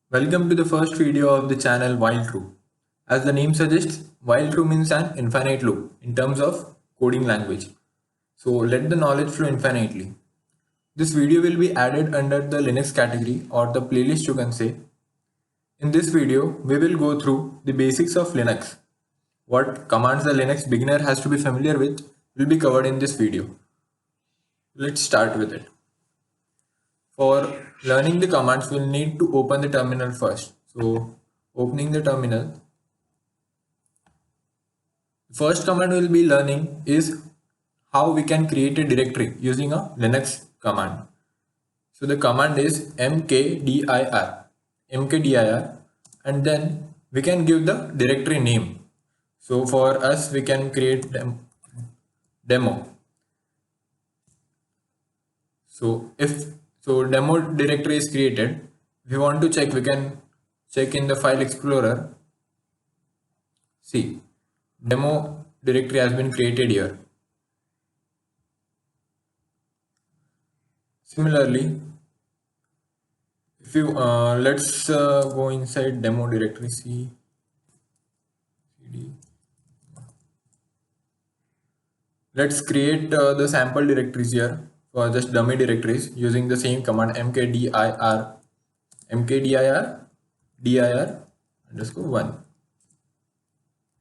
Welcome to the first video of the channel While True. As the name suggests, While True means an infinite loop in terms of coding language. So let the knowledge flow infinitely. This video will be added under the Linux category or the playlist you can say. In this video, we will go through the basics of Linux. What commands the Linux beginner has to be familiar with will be covered in this video. Let's start with it. For learning the commands, we'll need to open the terminal first. So opening the terminal, first command we'll be learning is how we can create a directory using a Linux command. So the command is mkdir, and then we can give the directory name. So for us, we can create demo. So if demo directory is created, if we want to check, we can check in the file explorer. See, demo directory has been created here. Similarly, if you let's go inside demo directory cd. Let's create the sample directories here for just dummy directories using the same command mkdir dir underscore 1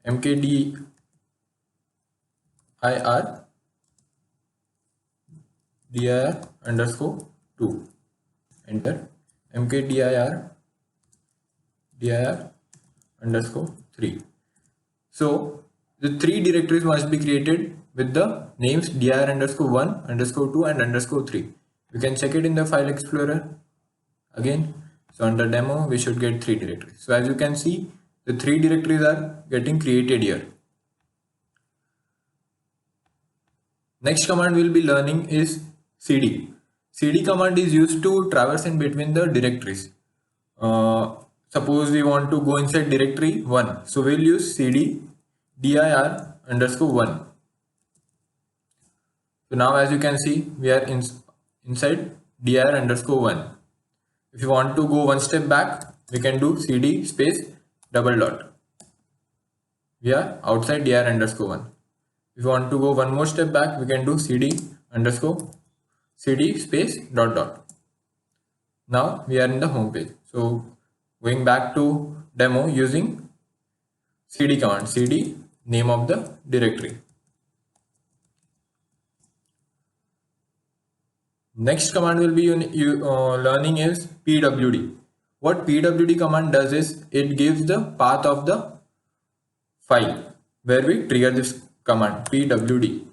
mkdir dir underscore 2 enter mkdir dir underscore 3. So the three directories must be created with the names dir underscore 1 underscore 2 and underscore 3. You can check it in the file explorer again. So under demo we should get three directories. So as you can see, the three directories are getting created here. Next command we'll be learning is cd. Cd command is used to traverse in between the directories. Suppose we want to go inside directory 1. So we'll use cd dir underscore 1. So now as you can see, we are inside dir underscore 1. If you want to go one step back, we can do cd space double dot. We are outside dir underscore 1. If you want to go one more step back, we can do cd space dot dot. Now we are in the home page. So going back to demo using cd command, cd name of the directory. Next command will be learning is pwd. What pwd command does is it gives the path of the file where we trigger this command pwd.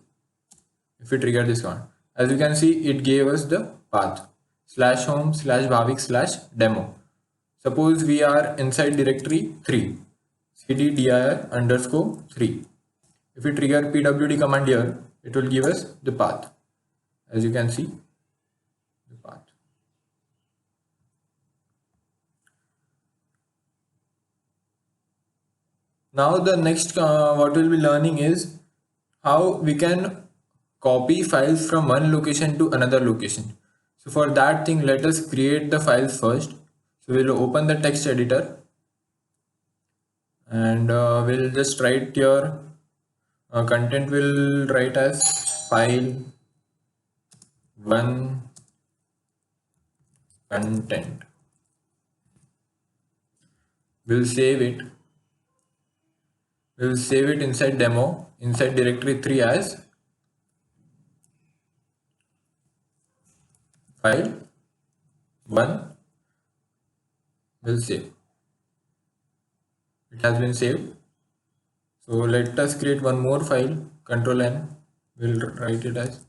If we trigger this command, as you can see, it gave us the path /home/bhavik/demo. Suppose we are inside directory 3 cd dir underscore 3. If we trigger pwd command here, it will give us the path. As you can see, the path. Now the next what we'll be learning is how we can copy files from one location to another location. So for that thing, let us create the files first. So we'll open the text editor and we'll just write your content will write as file 1 content. We'll save it. We'll save it inside demo, inside directory 3 as file 1. We'll save. It has been saved. So let us create one more file, Control N. We'll write it as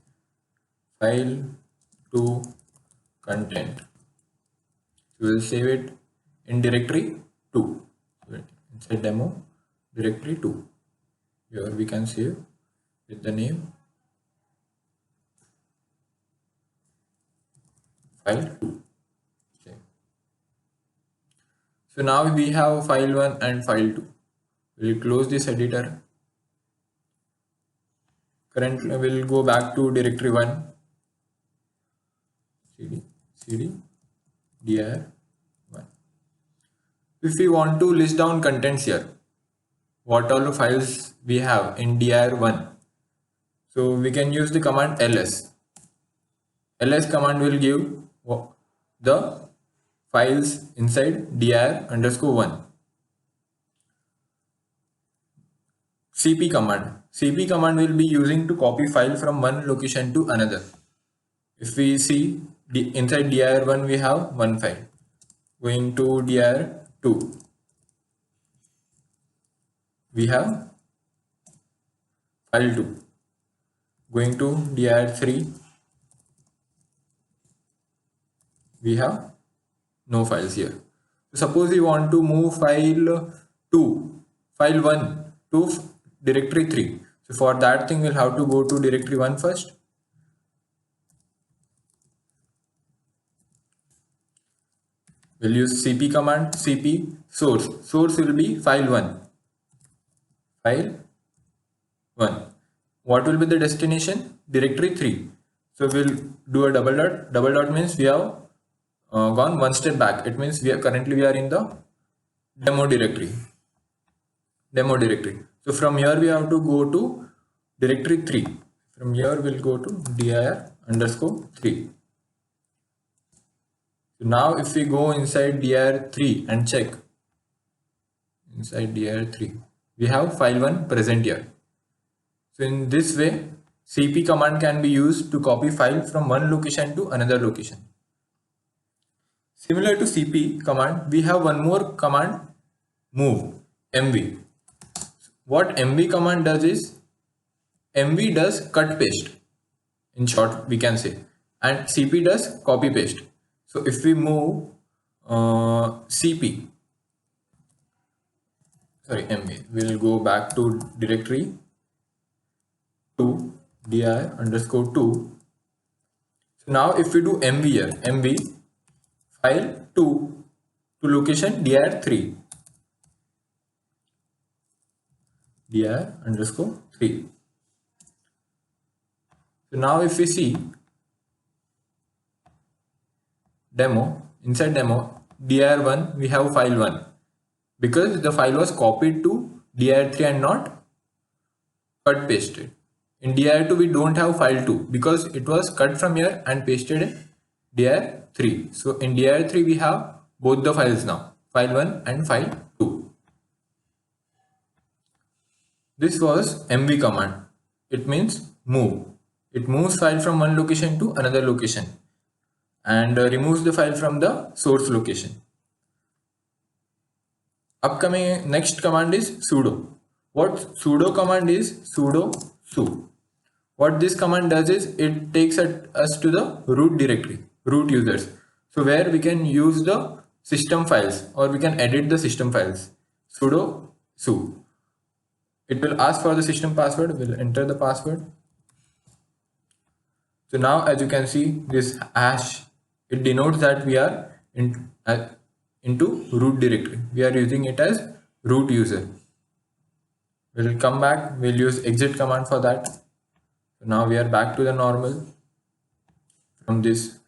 file 2 content. So we'll save it in directory 2. So inside demo directory 2. Here we can save with the name file 2. Okay. So now we have file 1 and file 2. We'll close this editor. Currently we'll go back to directory 1 cd dir 1. If we want to list down contents here, what all the files we have in dir1, so we can use the command ls. ls command will give the files inside dir_1. cp command will be using to copy file from one location to another. If we see inside dir1 we have one file. Going to dir2 we have file 2. Going to dir3 we have no files here. Suppose we want to move file 1 to directory 3. So for that thing we'll have to go to directory 1 first. We'll use cp command, cp source. Source will be file 1. What will be the destination? Directory 3. So we'll do a double dot. Double dot means we have gone one step back. It means we are currently in the demo directory. So from here we have to go to directory 3. From here we'll go to dir_3. So now if we go inside dir3 and check inside dir3, we have file 1 present here. So in this way, cp command can be used to copy file from one location to another location. Similar to cp command, we have one more command, move, mv. What mv command does is, mv does cut paste, in short we can say, and cp does copy paste. So if we move mv, we'll go back to directory 2, dir_2. So now if we do mv here, mv file 2 to location dir3, dir_3. So now if we see demo, inside demo dir1 we have file 1 because the file was copied to dir3 and not cut pasted. In dir2 we don't have file 2 because it was cut from here and pasted in dir3. So in dir3 we have both the files now, file 1 and file 2. This was mv command. It means move. It moves file from one location to another location and removes the file from the source location. Upcoming next command is sudo. What sudo command is? Sudo su. What this command does is it takes us to the root directory, root users. So where we can use the system files or we can edit the system files. Sudo su. It will ask for the system password. We'll enter the password. So now as you can see this hash, it denotes that we are into root directory. We are using it as root user. We'll come back. We'll use exit command for that. So now we are back to the normal. From this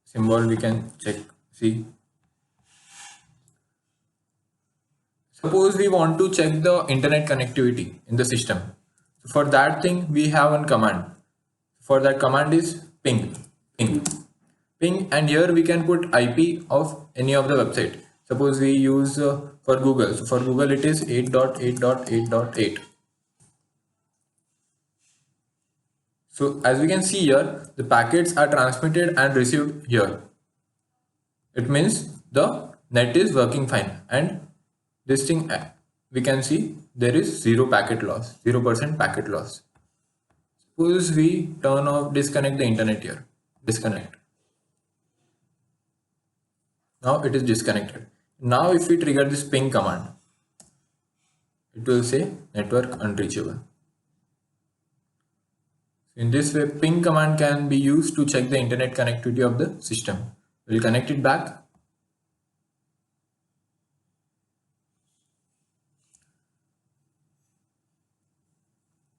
symbol we can check, see. Suppose we want to check the internet connectivity in the system. So for that thing we have one command. For that command is ping, and here we can put IP of any of the website. Suppose we use for Google. So for Google it is 8.8.8.8. So as we can see here, the packets are transmitted and received here. It means the net is working fine, and this thing we can see there is 0 packet loss, 0% packet loss. Suppose we turn off, disconnect the internet here, disconnect. Now it is disconnected. Now if we trigger this ping command, it will say network unreachable. In this way, ping command can be used to check the internet connectivity of the system. We'll connect it back.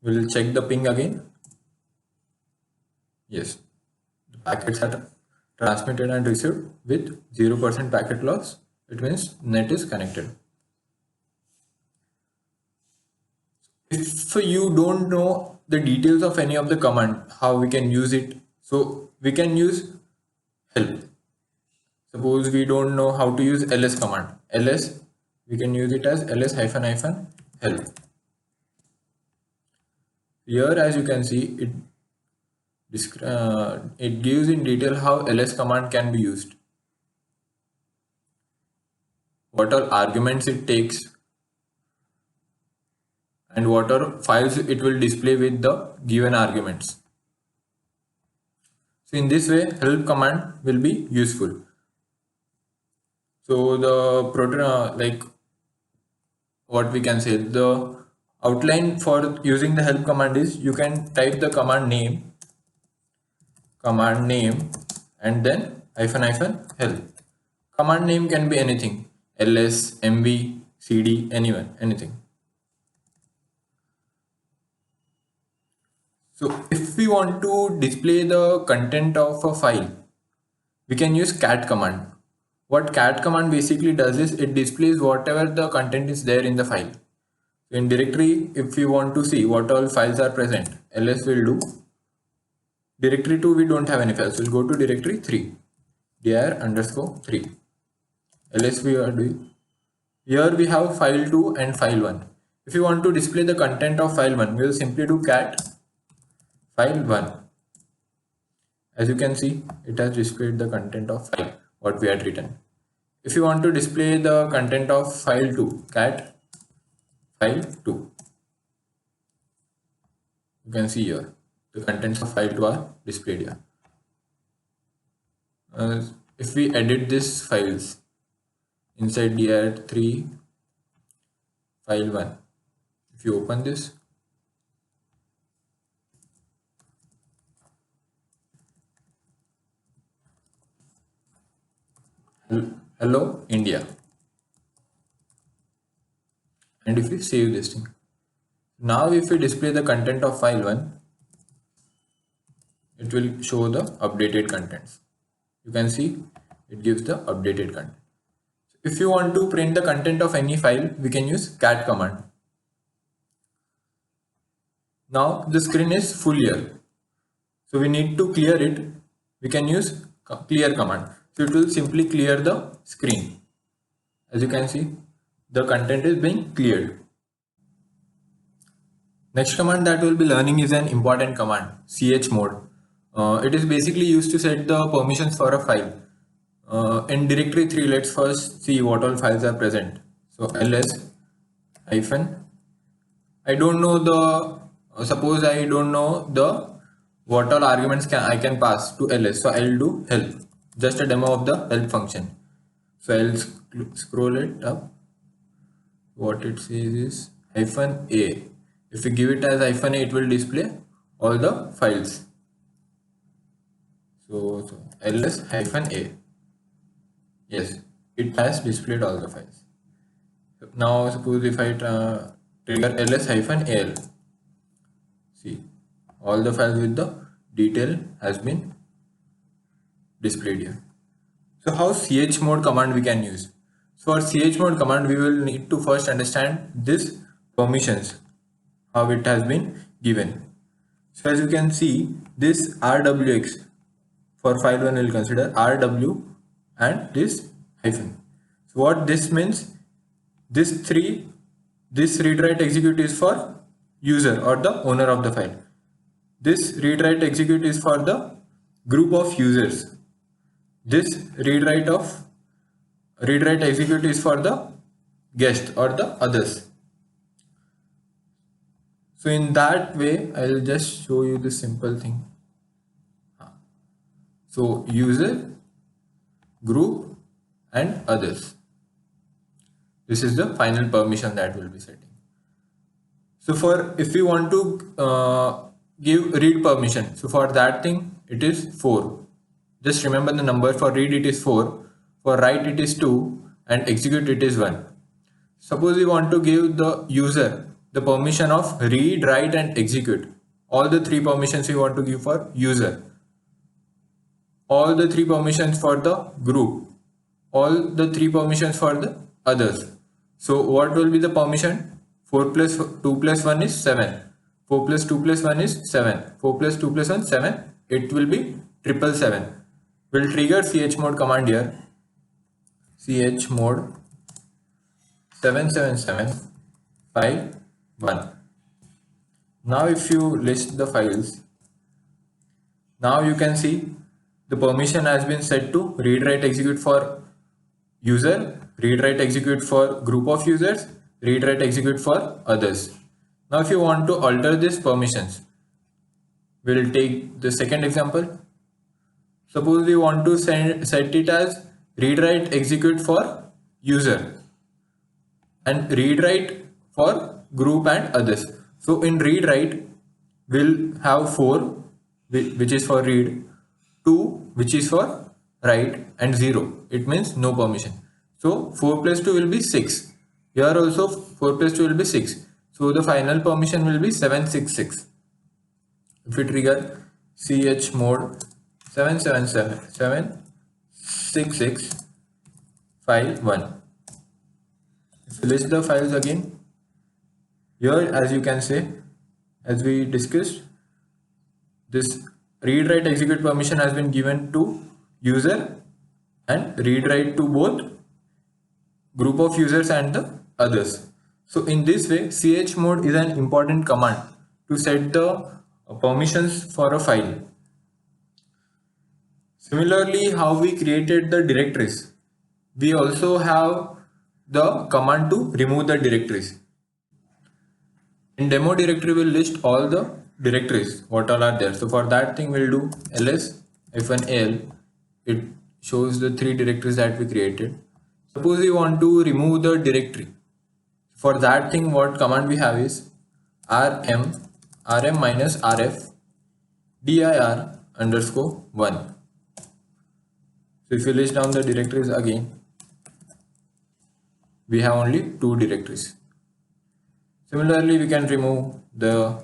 We'll check the ping again. Yes, the packets are transmitted and received with 0% packet loss. It means net is connected. If you don't know the details of any of the command, how we can use it, so we can use help. Suppose we don't know how to use ls command. Ls, we can use it as ls hyphen hyphen help. Here, as you can see, it gives in detail how ls command can be used, what all arguments it takes, and what are files it will display with the given arguments. So in this way, help command will be useful. So the like what we can say, the outline for using the help command is you can type the command name, and then hyphen hyphen help. Command name can be anything, ls, mv, cd, anything. So if we want to display the content of a file, we can use cat command. What cat command basically does is it displays whatever the content is there in the file. In directory, if we want to see what all files are present, ls will do. Directory 2, we don't have any files. We'll go to directory 3, dir underscore 3. ls we are doing. Here we have file 2 and file 1. If you want to display the content of file 1, we will simply do cat file 1. As you can see, it has displayed the content of file, what we had written. If you want to display the content of file 2, cat file 2. You can see here, the contents of file 2 are displayed here. If we edit these files inside dir3 file 1, if you open this, hello India, and if we save this thing, now if we display the content of file 1, it will show the updated contents. You can see it gives the updated content. If you want to print the content of any file, we can use cat command. Now the screen is full here, so we need to clear it. We can use clear command. So it will simply clear the screen. As you can see, the content is being cleared. Next command that we'll be learning is an important command, chmod. It is basically used to set the permissions for a file. In directory 3, let's first see what all files are present. So ls hyphen, I don't know the, suppose I don't know the what all arguments I can pass to ls. So I'll do help, just a demo of the help function. So I'll scroll it up. What it says is hyphen a. If we give it as hyphen a, it will display all the files. So ls hyphen a. Yes, it has displayed all the files. Now suppose if I trigger ls hyphen al, see all the files with the detail has been displayed here. So how chmod command we can use? So for chmod command, we will need to first understand this permissions, how it has been given. So as you can see, this rwx for file 1 will consider rw and this hyphen. So what this means, this read write execute is for user or the owner of the file. This read write execute is for the group of users. This read write execute is for the guest or the others. So in that way, I'll just show you this simple thing. So user, group, and others. This is the final permission that we'll be setting. So for if we want to give read permission, so for that thing it is 4. Just remember the number. For read it is 4, for write it is 2, and execute it is 1. Suppose we want to give the user the permission of read, write, and execute. All the 3 permissions we want to give for user. All the 3 permissions for the group. all the 3 permissions for the others. So what will be the permission? 4 plus 2 plus 1 is 7. 4 plus 2 plus 1 is 7. 4 plus 2 plus 1 7. It will be 777. We'll trigger chmod command here. Chmod 77751. Now if you list the files, now you can see the permission has been set to read write execute for user, read write execute for group of users, read write execute for others. Now if you want to alter these permissions, we'll take the second example. Suppose we want to set it as read write execute for user and read write for group and others. So in read write we'll have 4 which is for read, 2 which is for write, and 0 it means no permission. So 4 plus 2 will be 6. Here also 4 plus 2 will be 6. So the final permission will be 766. If we trigger chmod 7776651. If we list the files again, here as you can say, as we discussed, this read write execute permission has been given to user and read write to both group of users and the others. So in this way, chmod is an important command to set the permissions for a file. Similarly, how we created the directories, we also have the command to remove the directories. In demo directory, we'll list all the directories, what all are there. So for that thing, we'll do ls-al. It shows the 3 directories that we created. Suppose we want to remove the directory. For that thing, what command we have is rm minus rf dir underscore 1. So if you list down the directories again, we have only 2 directories. Similarly, we can remove the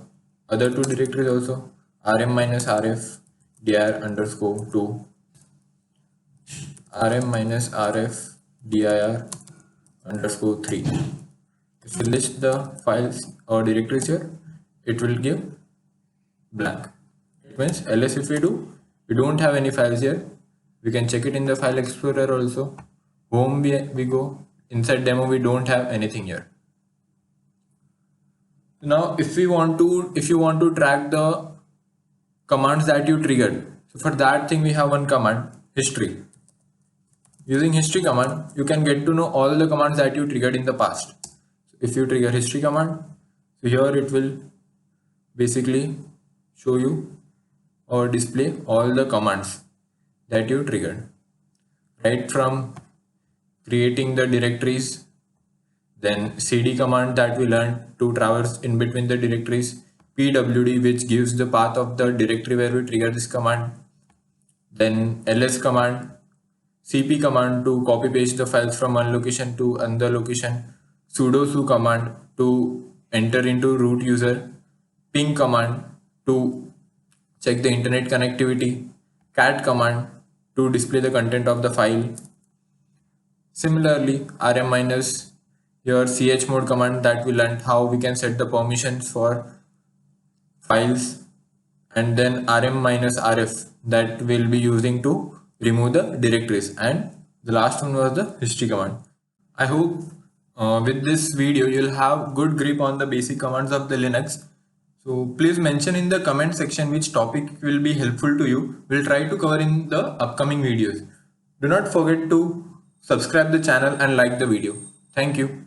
other 2 directories also, rm minus rf dir underscore 2, rm minus rf dir underscore 3. If you list the files or directories here, it will give blank. It means ls if we do, we don't have any files here. We can check it in the file explorer also. Home we go, inside demo we don't have anything here. Now if you want to track the commands that you triggered, so for that thing we have one command, history. Using history command, you can get to know all the commands that you triggered in the past. So if you trigger history command, so here it will basically show you or display all the commands that you triggered, right from creating the directories, then cd command that we learned to traverse in between the directories, pwd which gives the path of the directory where we trigger this command, then ls command, cp command to copy paste the files from one location to another location, sudo su command to enter into root user, ping command to check the internet connectivity, cat command to display the content of the file. Similarly, rm minus your chmod command that we learned how we can set the permissions for files, and then rm minus rf that we'll be using to remove the directories, and the last one was the history command. I hope with this video you'll have good grip on the basic commands of the Linux. So please mention in the comment section which topic will be helpful to you. We'll try to cover in the upcoming videos. Do not forget to subscribe the channel and like the video. Thank you.